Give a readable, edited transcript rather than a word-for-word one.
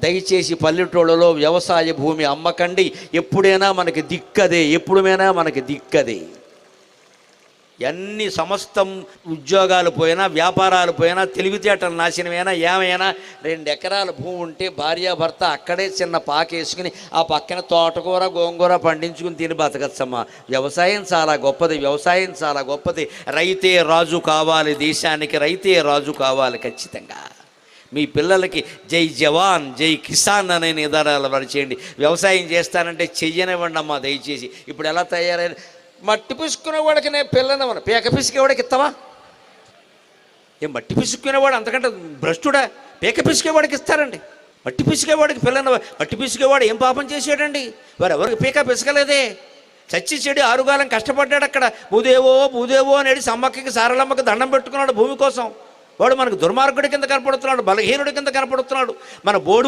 దయచేసి పల్లెటూళ్ళలో వ్యవసాయ భూమి అమ్మకండి. ఎప్పుడైనా మనకి దిక్కదే, ఎప్పుడైనా మనకి దిక్కదే. ఎన్ని సమస్తం ఉద్యోగాలు పోయినా, వ్యాపారాలు పోయినా, తెలివితేటలు నాశనమైనా, ఏమైనా 2 ఎకరాల భూమి ఉంటే భార్యాభర్త అక్కడే చిన్న పాకేసుకుని ఆ పక్కన తోటకూర గోంగూర పండించుకుని తిని బతకచ్చమ్మా. వ్యవసాయం చాలా గొప్పది, వ్యవసాయం చాలా గొప్పది. రైతే రాజు కావాలి, దేశానికి రైతే రాజు కావాలి ఖచ్చితంగా. మీ పిల్లలకి జై జవాన్ జై కిసాన్ అనే నిదానాలు పరిచేయండి. వ్యవసాయం చేస్తానంటే చెయ్యనివ్వండి అమ్మా దయచేసి. ఇప్పుడు ఎలా తయారైన మట్టి పిసుకునేవాడికి నేను పిల్లనవను, పీక పిసికేవాడికి ఇస్తావా? ఏం మట్టి పిసుకునేవాడు అంతకంటే భ్రష్టుడా? పీక పిసికేవాడికి ఇస్తారండి. మట్టి పిసికేవాడికి పిల్లన, మట్టి పిసికేవాడు ఏం పాపం చేసాడండి? వారు ఎవరికి పీక పిసకలేదే. చచ్చి చెడి ఆరుగాలం కష్టపడ్డాడు అక్కడ. భూదేవో భూదేవో అనేది సమ్మక్కకి సారలమ్మకి దండం పెట్టుకున్నాడు భూమి కోసం. వాడు మనకు దుర్మార్గుడి కింద కనపడుతున్నాడు, బలహీనుడి కింద కనపడుతున్నాడు. మన బోడు